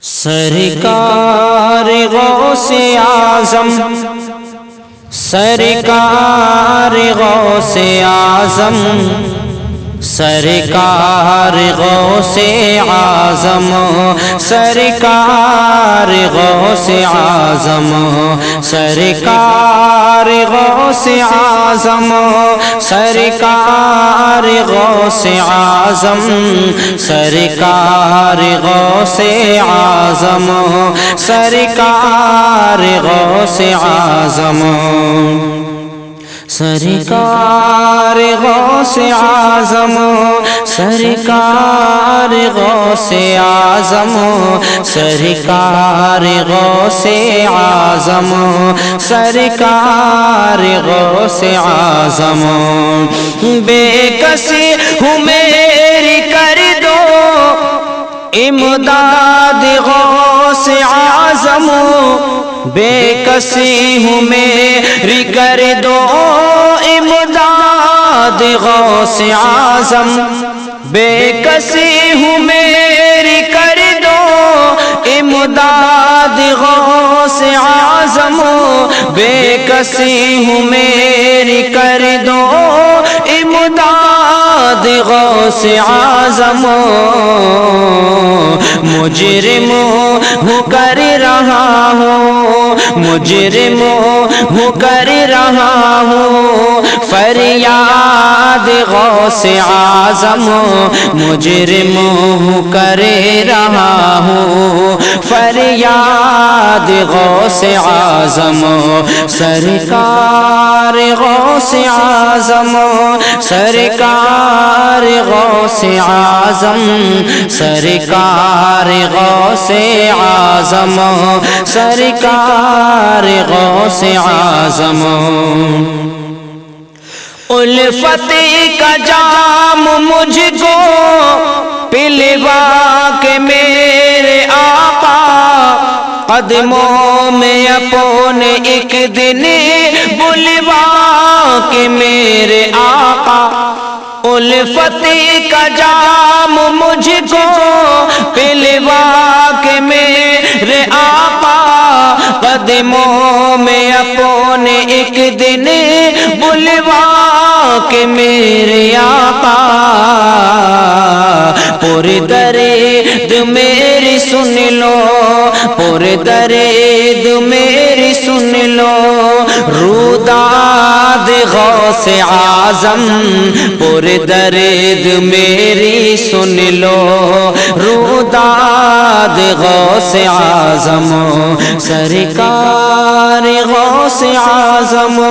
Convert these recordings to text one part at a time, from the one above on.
سرکار غوث اعظم، سرکار غوث اعظم، سرکار غوث اعظم، سرکار غوث اعظم، سرکار غوث اعظم، سرکار غوث اعظم، سرکار غوث اعظم، سرکار غوث اعظم، سرکار غوث اعظم، سرکار غوث اعظم، سرکار غوث اعظم، سرکار غوث اعظم، بے کسی ہوں میری کر دو امداد غوث اعظم، بے کسی ہوں میری کر دو امداد غوث اعظم، بے کسی ہوں میری کر دو امداد غوث اعظم، بے کسی ہوں میری کر دو امداد غوث اعظم، مجرم ہوں کر رہا ہوں، مجرم ہوں کر رہا ہوں فریاد غوث اعظم، مجرم ہوں کر رہا ہوں فریاد غوث اعظم، سرکار غوث اعظم، سرکار غوث اعظم، سرکار غوث اعظم، سرکار غوث اعظم، الفت کا جام مجھ کو پلوا کے میرے آقا قدموں میں اپنے ایک دن بلوا کے میرے آقا، الفت کا جام مجھ کو پلوا کے میرے آقا قدموں میں اپنے ایک دن بلوا کہ میرے آقا، پر درد میری سن لو، پر درد میری سن لو روداد غوث اعظم، پر درد میری سن لو روداد غوث اعظم، سرکار غوث اعظم،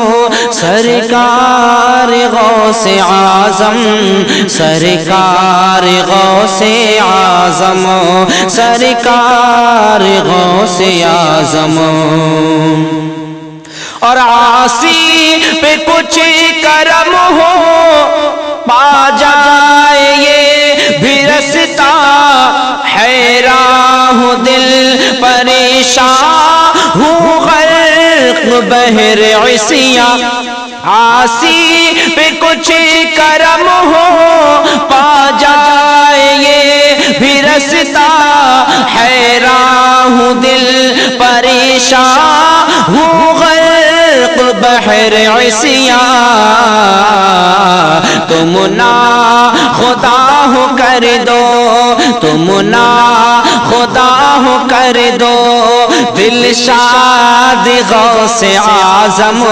سرکار غوث اعظم، سرکار غوث اعظم، سرکار غوث اعظم، اور عاصی پہ کچھ کرم ہو پا جائے یہ بھی رستا، حیران ہوں دل پریشان ہوں غرق بحر عصیاں، عاصی پہ کچھ کرم ہو پا جائے یہ بھی رستا، حیران ہوں دل پریشان ہوں غرق بحر عصیاں، تم نا خدا ہو کر دو، تم نا خدا ہو کر دو دلشاد غوث اعظم،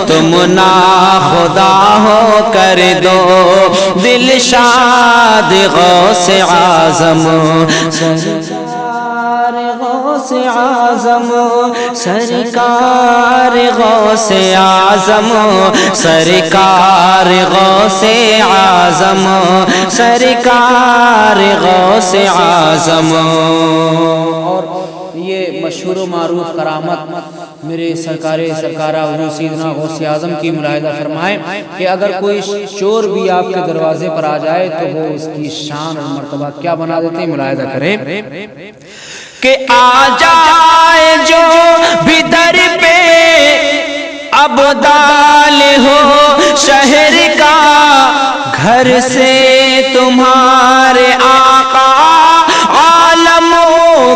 تم نا خدا ہو کر دو دلشاد غوث اعظم، سرکار غوث اعظم، سرکار غوث اعظم، سرکار غوث اعظم، سرکار غوث اعظم، اور یہ مشہور و معروف کرامت میرے سرکارہ حضور سیدنا غوث اعظم کی ملاحظہ فرمائیں کہ اگر کوئی چور بھی آپ کے دروازے پر آ جائے تو وہ اس کی شان اور مرتبہ کیا بنا دیتے ہیں، ملاحظہ کریں کہ آ جائے جو بھی در پہ ابدال ہو شہر کا، گھر سے تمہارے آقا عالموں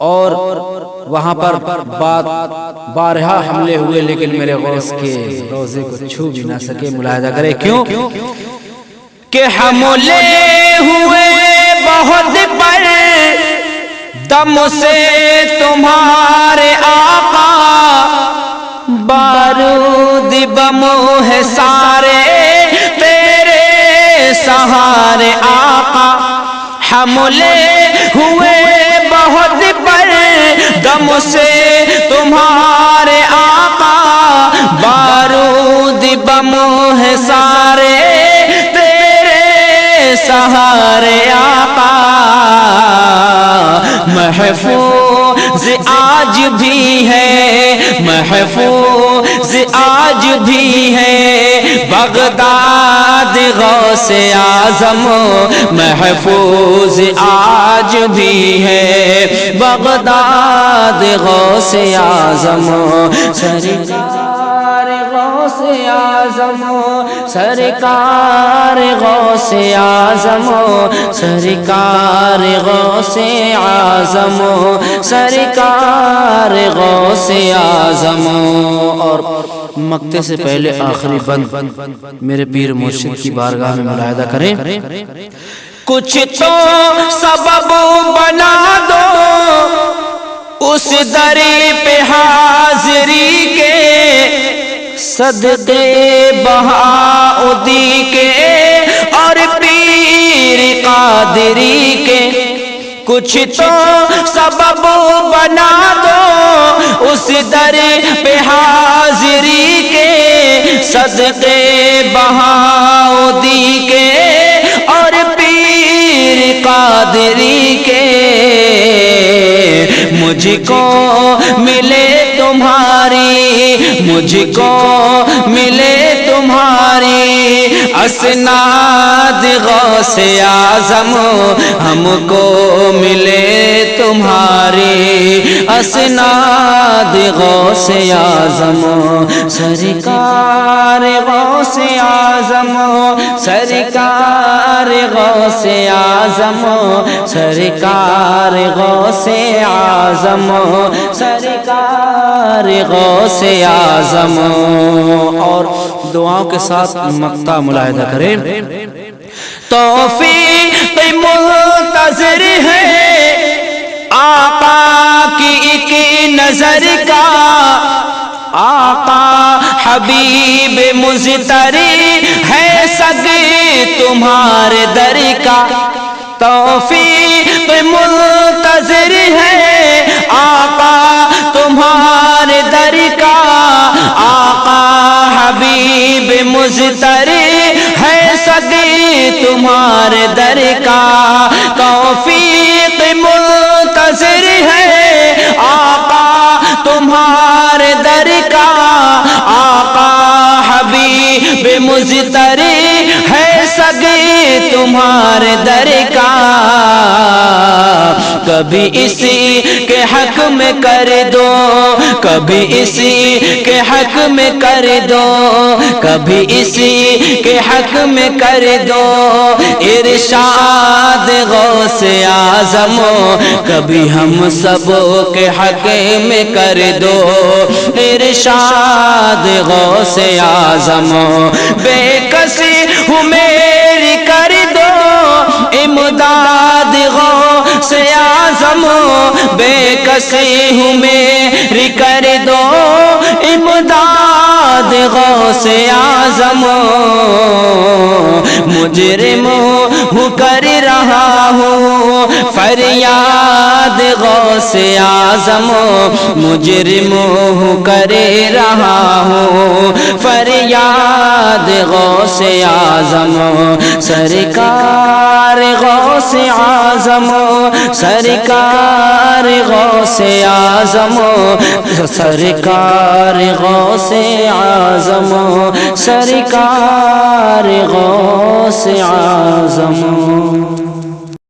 اور وہاں پر بارہا حملے ہوئے لیکن میرے غوث کے روزے کو چھو بھی نہ سکے. ملاحظہ کرے کیوں کہ حملے ہوئے بہت پر دم سے تمہارے آقا، بارود بم ہے سارے تیرے سہارے آقا. حملے ہوئے بہت پر دم سے تمہارے آقا، بارود بم ہے سارے تیرے سہارے آقا. محفوظ آج بھی ہے، محفوظ آج بھی ہے بغداد غوث اعظم، محفوظ آج بھی ہے بغداد غوث اعظم. سرکار غوث اعظم، سرکار غوث اعظم، سرکار غوث اعظم، سرکار غوث اعظم. اور مقطع سے پہلے آخری بند میرے پیر مرشد کی بارگاہ میں ملاحظہ کریں. کچھ تو سبب بنا دو اس در پہ حاضری کے، صدقے بہاؤدی کے اور پیر قادری کے. کچھ تو سبب بنا دو اس در پہ حاضری کے، صدقے بہاؤدی کے اور پیر قادری کے. مجھ کو ملے تمہاری، مجھ کو ملے تمہاری اسناد غوث اعظم، ہم کو ملے تمہاری اسناد غوث اعظم. سرکار غوث اعظم، سرکار غوث اعظم، سرکار غوث اعظم، سرکار غوث اعظم. اور دعاؤں کے ساتھ مقطع ملاحظہ کریں. توفیق منتظر ہے آقا کی ایک نظر کا، آقا حبیب مزتری ہے سگ تمہارے در کا. توفیق منتظر ہے آقا تمہارے در کا، آقا حبیب مزتری ہے سگ تمہارے در کا. توفیق منتظر ہے آقا تمہارے در کا، آقا حبیب مزتری ہے سگ تمہارے در کا. کبھی اسی کے حق میں کر دو، کبھی اسی کے حق میں کر دو، کبھی اسی کے حق میں کر دو ارشاد غوث اعظم، کبھی ہم سب کے حق میں کر دو ارشاد غوث اعظم. بے کسی ہوں میری کر دو امداد غوث اعظم، بے کسی ہوں میری کر دو امداد غوث اعظم. مجرم ہوں کر رہا ہوں فریاد غوث اعظم، مجرم ہوں کر رہا ہوں فریاد غوث اعظم. سرکار غوث اعظم، سرکار غوث اعظم، سرکار غوث اعظم، سرکار غوث اعظم.